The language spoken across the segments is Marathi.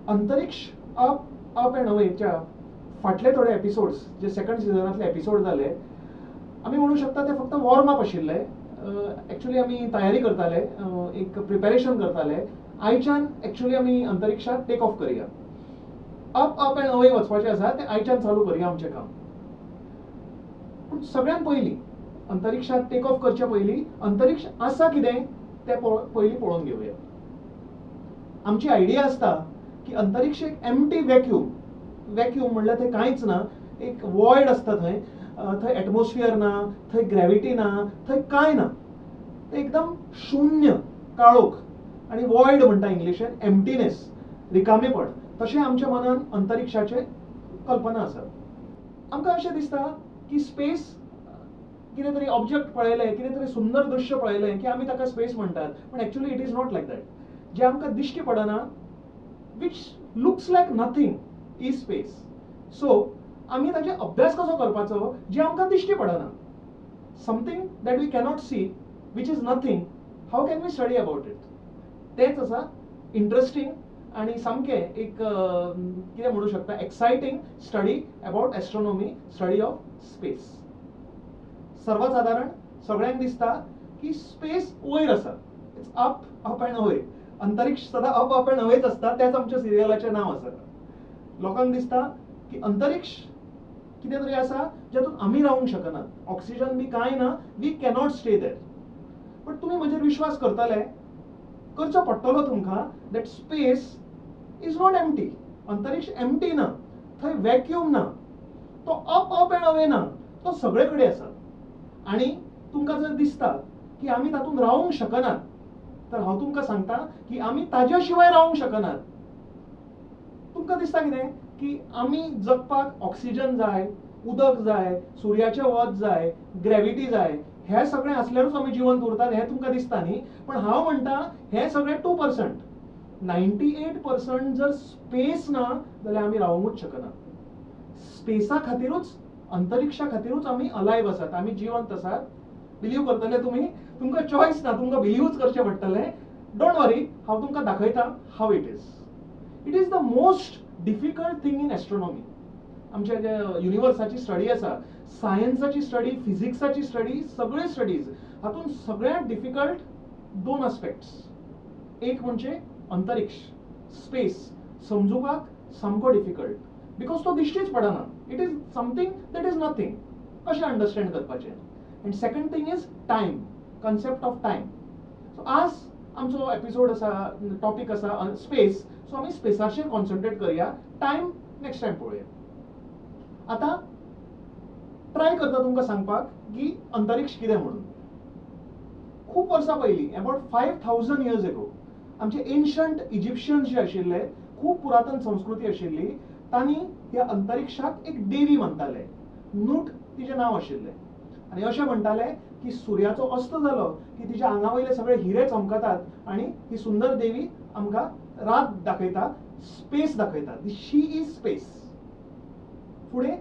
अंतरिक्ष अप एंड अवेच्या फाटले थोडे एपिसोड्स जे सेकंड सिजनातले एपिसोड जाले आमी म्हणू शकता ते फक्त वॉर्म अप आशिल्ले. एक्चुअली आमी तयारी करताले, एक प्रिपेरेशन करताले. आयच्यान एक्चुअली आमी अंतरिक्षात टेक ऑफ करूया. अप एंड अवे वचपाचें आसा ते आयच्यान चालू करूया आमचें काम. पूण सगळ्यात पयलीं अंतरिक्षात टेक ऑफ करचे पयलीं अंतरिक्ष आसा कितें ते पयलीं पळोवन घेवया. आमची आयडिया आसता की अंतरिक्ष एक एम्प्टी वॅक्यूम म्हणल्यार थंय कांयच ना, एक वॉयड आसता थंय. थंय एटमॉस्फियर ना, थंय ग्रॅव्हिटी ना, थंय कांय ना. ते एकदम शून्य, काळोख आनी वॉयड म्हणटा इंग्लिशेन, एम्प्टीनेस, रिकामेपण. तशें आमच्या मनान अंतरिक्षाचे कल्पना आसा. आमकां अशें दिसता की स्पेस कितें तरी ऑब्जेक्ट पळयलें, कितें तरी सुंदर दृश्य पळयलें की आमी ताका स्पेस म्हणटात. पण actually it is not like that. जे आमकां दिश्टी पडना, which looks like nothing, is space. So आमी ताचे अभ्यास कसो करपाचो जे आमकां दिश्टी पडना. Something that we cannot see, which is nothing, how can we study about it. तेच आसा इंटरेस्टिंग आणि सामकें एक कितें म्हणू शकता exciting study about astronomy, study of space. सर्वसाधारण सगळ्यांक दिसता की स्पेस वयर आसा, इट्स अप एंड अवे. अंतरिक्ष सदां अप एंड अवेच आसता, तेच आमच्या सिरियलाचें नांव आसा. लोकांक दिसता की अंतरिक्ष कितें तरी आसा जातून आमी रावूंक शकनात, ऑक्सिजन बी कांय ना, वी कॅनॉट स्टे देर. पण तुमी म्हजेर विश्वास करतले, करचो पडटलो तुमकां, that space is not empty. अंतरिक्ष एम्प्टी ना, थंय वॅक्यूम ना, तो अप एंड अवे ना, तो सगळे कडेन आसा. आणि तुमकां जर दिसता की आमी तातूंत रावूंक शकनात, तर हांव तुमकां सांगता की आमी ताज्या शिवाय रावूंक शकनात. तुमकां दिसता कितें की आमी जगपाक ऑक्सिजन जाय, उदक जाय, सुर्याचें वत जाय, ग्रॅव्हिटी जाय, हें सगळें आसल्यारूच आमी जिवंत उरतात, हें तुमकां दिसता न्ही. पण हांव म्हणटा हें सगळें 2%. 98% जर स्पेस ना जाल्यार आमी रावूंकूच शकना. स्पेसा खातीरूच, अंतरिक्षा खातीरूच आमी अलायव्ह आसात, आमी जिवंत आसात. बिलीव करतले तुमी? तुमकां चॉयस ना, तुमकां बिलीवूच करचें पडटलें. डोंट वरी, हांव तुमकां दाखयता how it is. It is the most difficult thing in astronomy. आमच्या जे युनिवर्साची स्टडी आसा, सायन्साची स्टडी, फिजिक्साची स्टडी, सगळे स्टडीज, हातूंत सगळ्यांत डिफिकल्ट 2 एस्पेक्ट्स. एक म्हणजे अंतरिक्ष, स्पेस, समजुपाक सामको डिफिकल्ट, बिकॉज तो दिश्टीच पडना. It is something that is nothing. कशें अंडरस्टँड करपाचें. End second thing is time, concept of time. So आज आमचो एपिसोड आसा, टॉपिक आसा स्पेस. सो आमी स्पेसाचेर कॉन्सन्ट्रेट करूया, टायम नेक्स्ट टायम पळोवया. आतां ट्राय करता तुमकां सांगपाक की अंतरिक्ष कितें म्हणून. खूब वर्सां पयलीं, अबाउट 5000 years ago, आमचे एन्शंट इजिप्शियन्स जे आशिल्ले, खूब पुरातन संस्कृती आशिल्ली, तांणी ह्या अंतरिक्षाक एक देवी मानताले. नूट तिचें नांव आशिल्लें. आनी अशें म्हणटाले की सुर्याचो अस्त जालो की तिच्या आंगा वयले सगळे हिरे चमकतात आनी ही सुंदर देवी आमकां रात दाखयता, स्पेस दाखयता. शी इज स्पेस. फुडें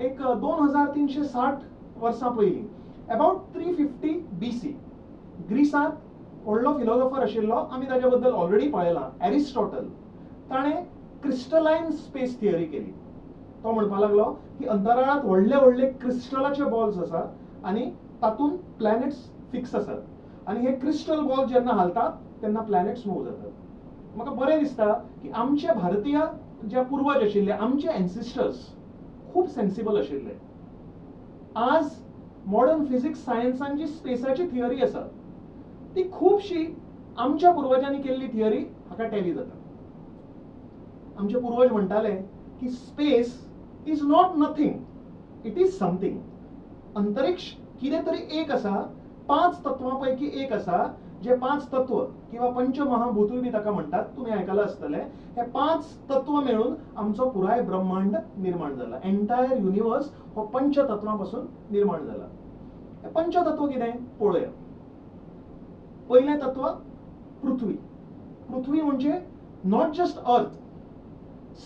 एक 2360 वर्सां पयलीं, अबाउट 350 BC, ग्रीसांत व्हडलो फिलॉसॉफर आशिल्लो, आमी ताचे बद्दल ऑलरेडी पळयलां, एरिस्टॉटल. ताणें क्रिस्टलायन स्पेस थियरी केली. तो म्हणपाक लागलो की अंतराळात व्हडले व्हडले क्रिस्टलाचे बॉल्स आसात आनी तातूंत प्लॅनेट्स फिक्स आसात. आनी हे क्रिस्टल बॉल जेन्ना हालतात तेन्ना प्लॅनेट्स मूव जातात. म्हाका बरें दिसता की आमचे भारतीय जे पुर्वज आशिल्ले, आमचे एन्सिस्टर्स खूब सेन्सिबल आशिल्ले. आज मॉडर्न फिजिक्स सायन्सान जी स्पेसाची थियरी आसा ती खूबशी आमच्या पुर्वजांनी केल्ली थियरी हाका टॅली जाता. आमचे पुर्वज म्हणटाले की space is not nothing, it is something. अंतरिक्ष कितें तरी एक आसा, 5 तत्वां पैकी एक आसा, जे 5 तत्व किंवा पंचमहाभूतूय बी ताका म्हणटात, तुमी आयकलां आसतलें. हे 5 तत्व मेळून आमचो पुराय ब्रह्मांड निर्माण जाला. एंटायर युनिवर्स हो पंचतत्वां पासून निर्माण जाला. हे पंचतत्व कितें पळोवया. पयलें तत्व पृथ्वी. पृथ्वी म्हणजे नॉट जस्ट अर्थ.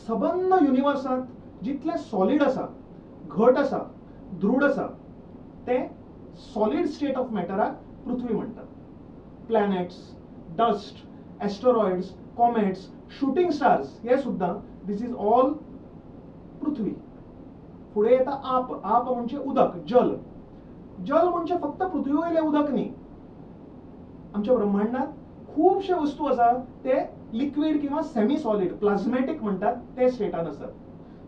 सबंद युनिवर्सांत जितले सॉलिड आसा, घट आसा, दृढ आसा, ते सॉलिड स्टेट ऑफ मॅटराक पृथ्वी म्हणटात. Planets, dust, asteroids, comets, shooting stars हे सुद्दां दिस इज ऑल पृथ्वी. फुडें येता आप. आप म्हणजे उदक, जल. जल म्हणजे फक्त पृथ्वी वयलें उदक न्ही. आमच्या ब्रह्मांडात खूबशे वस्तू आसा ते लिक्विड किंवा सेमी सॉलिड प्लाझमॅटिक म्हणटात ते स्टेटान आसात.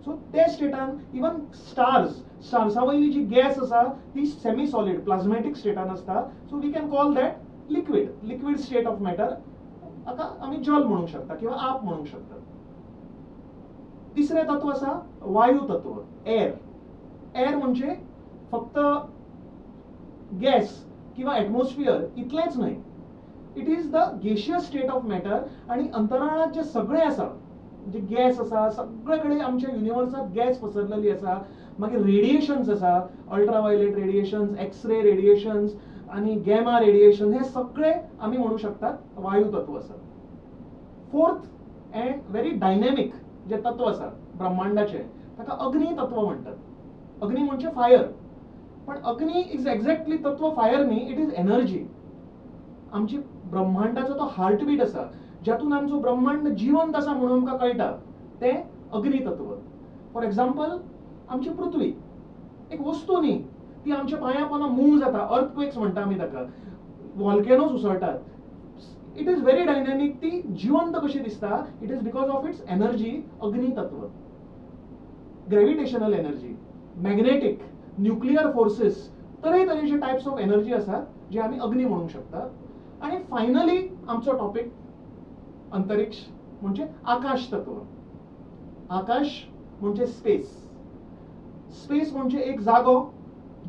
सो ते स्टेटान इवन स्टार्सा वयली जी गॅस आसा ती सेमी सॉलिड प्लाझमॅटिक स्टेटान आसता. So we can call that liquid state of matter. हाका आमी जल म्हणूंक शकता किंवा आप म्हणूंक शकता. तिसरें तत्व आसा वायू तत्व, एअर. एअर म्हणजे फक्त गॅस किंवा एटमॉस्फियर इतलेंच न्हय. It is the gaseous state of matter. आणि अंतराळात जे सगळे आसा, जे गॅस आसा, सगळे कडेन आमच्या युनिवर्सात गॅस पसरलेली आसा. मागीर रेडिएशन्स आसा, अल्ट्रावायलेट रेडिएशन्स, एक्सरे रेडिएशन्स आणि गॅमा रेडिएशन, हे सगळे आमी म्हणू शकतात वायू तत्व आसा. फोर्थ अँड व्हेरी डायनॅमिक जे तत्व आसा ब्रह्मांडाचे ताका अग्नी तत्व म्हणटात. अग्नी म्हणजे फायर. पण अग्नी इज एक्झॅक्टली तत्व फायर न्ही, इट इज एनर्जी. आमची ब्रह्मांडाचो तो हार्टबीट आसा, ज्यातून आमचो ब्रह्मांड जिवंत आसा म्हणून आमकां कळटा, ते अग्नी तत्व. फॉर एक्झाम्पल आमची पृथ्वी एक वस्तू न्ही, ती आमच्या पांया पोंदा मूव जाता, अर्थक्वेक्स म्हणटा आमी ताका, व्हॉल्केनोज उसळटात. It is very dynamic. ती जिवंत कशी दिसता, it is because of its energy, अग्नी तत्व. Gravitational energy, magnetic, nuclear forces, तरेतरेचे टायप्स ऑफ एनर्जी आसात जे आमी अग्नी म्हणूंक शकतात. आणि फायनली आमचो टॉपिक अंतरिक्ष म्हणजे आकाश तत्व. आकाश म्हणजे स्पेस. स्पेस म्हणजे एक जागो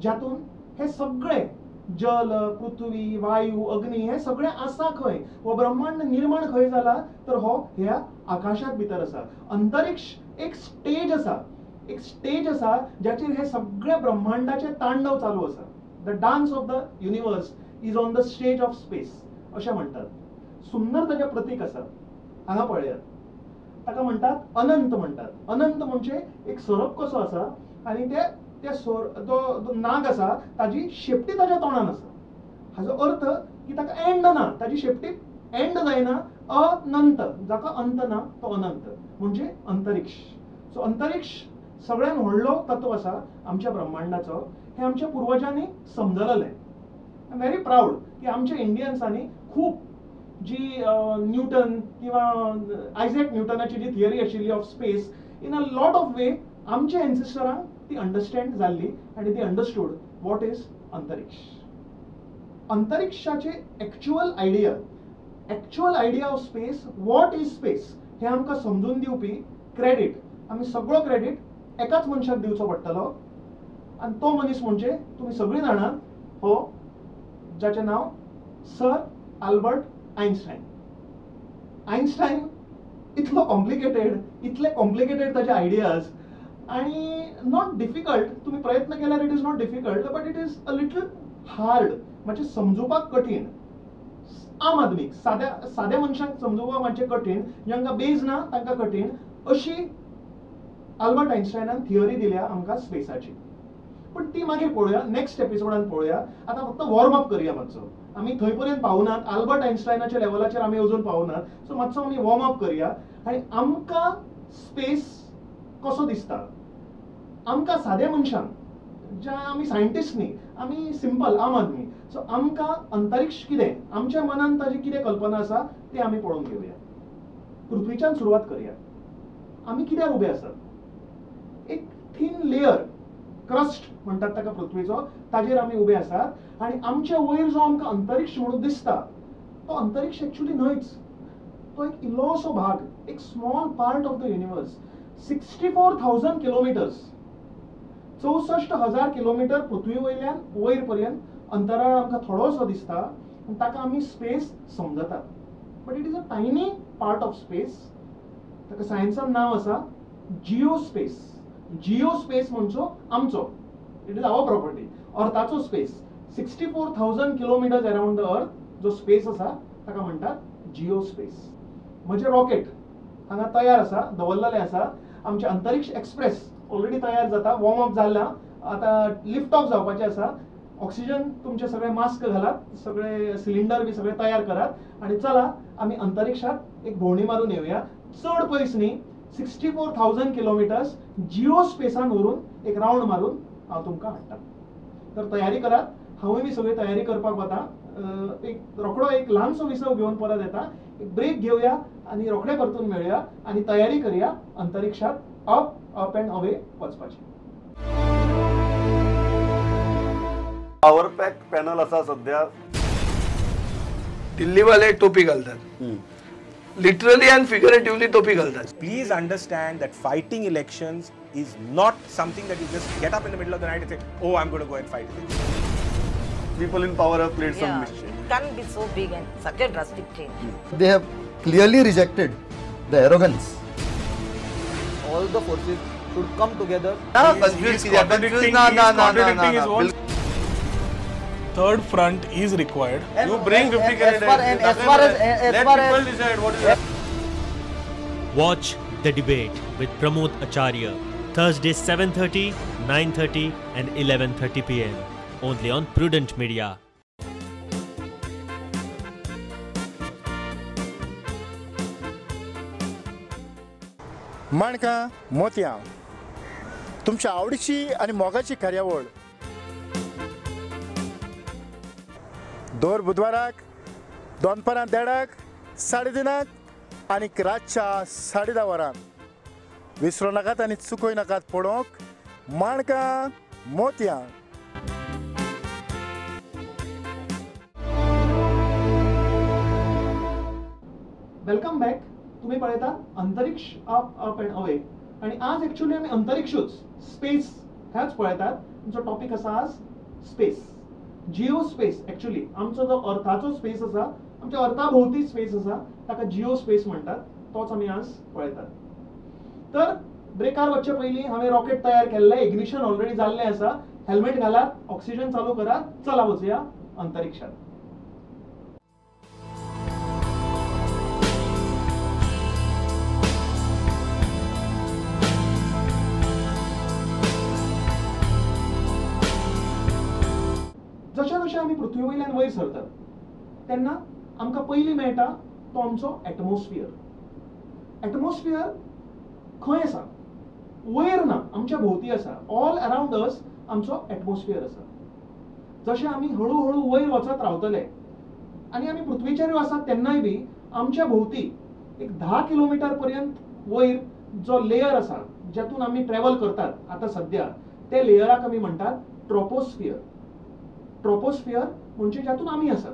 ज्यातून हे सगळे जल, पृथ्वी, वायू, अग्नी हे सगळे आसा खंय, हो ब्रह्मांड निर्माण खंय जाला तर हो ह्या आकाशात भितर आसा. अंतरिक्ष एक स्टेज आसा, एक स्टेज आसा ज्याचेर हे सगळे ब्रह्मांडाचे तांडव चालू आसा. The dance of the universe is on the stage of space अशें म्हणटात. सुंदर ताचें प्रतीक आसा, हांगा पळयात. ताका म्हणटात अनंत म्हणटात. अनंत म्हणजे एक सरप कसो आसा आणि तो नाग आसा ताजी शेपटी ताच्या तोंडान आसा. हाचो अर्थ की ताका एंड ना, ताजी शेपटी एंड जायना, अनंत, जाका अंत ना तो अनंत म्हणजे अंतरिक्ष. सो अंतरिक्ष सगळ्यान व्हडलो तत्व आसा आमच्या ब्रह्मांडाचो. हे आमच्या पुर्वजांनी समजलेलें. आय एम व्हेरी प्राऊड की आमच्या इंडियन्सांनी खूप जी न्यूटन किंवा आयझॅक न्यूटनाची जी थियरी आशिल्ली of space, in a lot of वे आमच्या एन्सेस्टरांक ती अंडरस्टँड जाल्ली आणि ती अंडरस्टूड वॉट इज अंतरिक्ष. अंतरिक्षाचे actual idea of space, what is space, हे आमकां समजून दिवपी क्रेडीट, आमी सगळो क्रेडीट एकाच मनशाक दिवचो पडटलो. आणि तो मनीस म्हणजे तुम्ही सगळीं जाणात, हो ज्याचे नाव सर अल्बर्ट आयन्स्टाईन. आयन्स्टाईन इतलो इतले कॉम्प्लिकेटेड ताचे आयडियाज आणि नॉट डिफिकल्ट. तुम्ही प्रयत्न केल्यार it is not difficult, but it is a little hard, म्हणजे समजुपाक कठीण. आम आदमीक, साद्या मनशाक समजुपाक मातशें कठीण, जांकां बेज ना तांकां कठीण, अशी अल्बर्ट आयन्स्टायनान थियरी दिल्या आमकां स्पेसाची. पण ती मागीर पळोवया, नेक्स्ट एपिसोडान पळोवया. आतां फक्त वॉर्म अप करया मातसो. आमी थंय पर्यंत पावनात, अल्बर्ट आयन्स्टायनाच्या लेवलाचेर आमी अजून पावनात. सो मातसो आमी वॉर्म अप करया आनी आमकां स्पेस कसो दिसता, आमकां साद्या मनशांक, ज्या आमी सायंटिस्ट न्ही, आमी सिंपल आम आदमी, सो आमकां अंतरिक्ष कितें, आमच्या मनान ताजी कितें कल्पना आसा ती आमी पळोवन घेवया. पृथ्वीच्यान सुरवात करया. आमी कित्याक उबे आसात? एक थीन लेयर, क्रस्ट म्हणटात ताका पृथ्वीचो, ताजेर आमी उबे आसात. आणि आमच्या वयर जो आमकां अंतरिक्ष म्हणून दिसता तो अंतरिक्ष एक्चुअली न्हयच. तो एक इल्लोसो भाग, एक small part of the universe. 64,000 kilometres, 64,000 kilometre पृथ्वी वयल्यान वयर पर्यंत अंतराळ आमकां थोडोसो दिसता आनी ताका आमी स्पेस समजतात. But it is a tiny part of space. ताका सायन्सान नांव आसा जिओ स्पेस. जिओ स्पेस म्हणजे आमचो, इट इज आवर प्रॉपर्टी, अर्थाचो space. 64,000 kilometres around the earth जो स्पेस आसा ताका म्हणटात जिओ स्पेस. म्हणजे रॉकेट हांगा तयार आसा, दवरलेले आसा. आमचे अंतरिक्ष एक्सप्रेस ऑलरेडी तयार जाता, वॉर्म अप जाला, आता लिफ्ट ऑफ जावपाचे आसा. ऑक्सिजन तुमचे सगळे मास्क घालात, सगळे सिलिंडर बी सगळे तयार करात आणि चला आम्ही अंतरिक्षात एक भोंवडी मारून येऊया. चड पयस न्ही 64,000 किलोमिटर्स जिओ स्पेसान व्हरून एक राउंड मारून हांव तुमकां हाडटा. तर तयारी करात. हांवूय बी सगळी तयारी करपाक वता. एक रोखडो एक ल्हानसो विसव घेवन परत येता. एक ब्रेक घेवया आणि रोखडे परतून मेळुया आणि तयारी करूया अंतरिक्षात अप अँड अवे वचपाची. पॉवर पॅक पॅनल असा सध्या दिल्लीवाले टोपी घालतात, लिटरली अँड फिगरेटिव्हली टोपी घालतात. Please understand that fighting elections is not something that you just get up in the middle of the night and say, oh, I'm going to go and fight elections. people in power have played some Yeah, mischief. it can't be so big and such a drastic change. They have clearly rejected the arrogance. All the forces should come together. He's contradicting his own. Third front is required. You bring 50 candidates. As far as Let people decide what is. Watch The Debate with Pramod Acharya, Thursday 7:30, 9:30 and 11:30 p.m. only on Prudent Media. माणकां मोतयां तुमच्या आवडीची आणि मोगाची कार्यावळ दर बुधवाराक दोनपरां 1:30 3:30 आणि रातच्या 10:30 वरां विसरू नाकात आणि चुकोय नाकात पळोवंक माणकां मोतयां. Welcome back. तुम्ही पळयता अंतरिक्ष अप अँड अवे आणि आज ॲक्च्युली आमी अंतरिक्षूच स्पेस ह्याच पळयतात. आमचो टॉपिक आसा आज स्पेस, जिओ स्पेस. ॲक्च्युली आमचो जो अर्थाचो स्पेस आसा, आमच्या अर्था भोवती स्पेस आसा, ताका जिओ स्पेस म्हणटात. तोच आमी आज पळयतात. तर ब्रेकार वचचे पयलीं हांवें रॉकेट तयार केल्लें, इग्निशन ऑलरेडी जाल्लें आसा. हेल्मेट घालात, ऑक्सिजन चालू करात, चला वचूया अंतरिक्षात. जशें जशें आमी पृथ्वी वयल्यान वयर सरतात तेन्ना आमकां पयलीं मेळटा तो आमचो एटमॉस्फियर. एटमॉस्फियर खंय आसा? वयर ना, आमच्या भोवती आसा. ऑल अराउंड अस आमचो एटमॉस्फियर आसा. जशें आमी हळू हळू वयर वचत रावतले आनी आमी पृथ्वीचेर आसात तेन्नाय बी आमच्या भोवती एक 10 किलोमिटर पर्यंत वयर जो लेयर आसा जातून आमी ट्रॅव्हल करतात आतां सद्या, ते लेयराक आमी म्हणटात ट्रोपोस्फियर. ट्रोपोस्फियर म्हणजे जातून आमी आसात,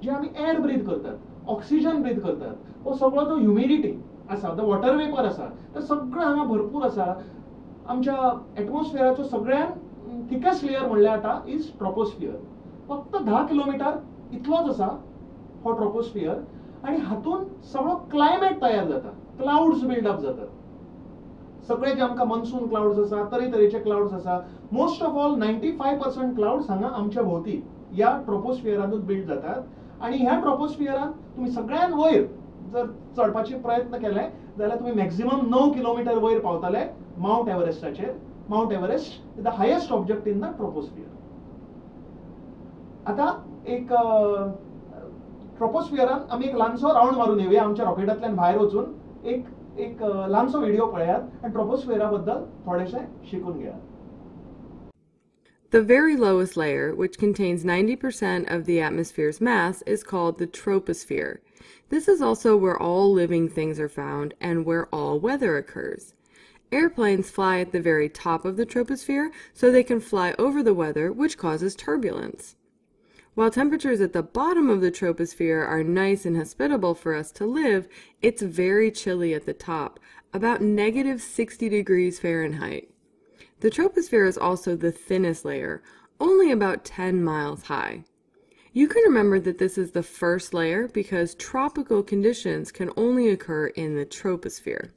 जे आमी एअर ब्रीथ करतात, ऑक्सिजन ब्रीथ करतात. हो सगळो जो ह्युमिडिटी आसा, जो वॉटर वेपर आसा, ते सगळें हांगा भरपूर आसा. आमच्या एटमॉस्फियराचो सगळ्यान थिकेस्ट लेयर म्हणल्यार आतां इज ट्रोपोस्फियर. फक्त 10 किलोमिटर इतलोच आसा हो ट्रोपोस्फियर आणि हातून सगळो क्लायमेट तयार जाता, क्लाउड्स बिल्डअप जातात. सगळे जे आमकां मनसून क्लाउड्स आसा, तरेतरेचे क्लाउड्स आसा. मोस्ट ऑफ ऑल 95% क्लाउड्स हांगा आमच्या भोवती या ट्रोपोस्फियरानूच बिल्ड जातात. आणि ह्या ट्रोपोस्फियरान तुम्ही सगळ्यान वयर जर चडपाचे प्रयत्न केले जाल्यार तुम्ही मॅक्झिमम 9 किलोमीटर वयर पावतले माउंट एव्हरेस्टाचेर. Mount Everest is the highest object in the troposphere. आता एक ट्रोपोस्फियरान आमी एक ल्हानसो राउंड मारून येवया आमच्या रॉकेटांतल्यान भायर वचून. एक ल्हानसो व्हिडिओ पळयात आणि ट्रोपोस्फियरा बद्दल थोडेशें शिकून घेयात. The very lowest layer, which contains 90% of the atmosphere's mass, is called the troposphere. This is also where all living things are found and where all weather occurs. Airplanes fly at the very top of the troposphere so they can fly over the weather, which causes turbulence. While temperatures at the bottom of the troposphere are nice and hospitable for us to live, it's very chilly at the top, about -60 degrees Fahrenheit. The troposphere is also the thinnest layer, only about 10 miles high. You can remember that this is the first layer because tropical conditions can only occur in the troposphere.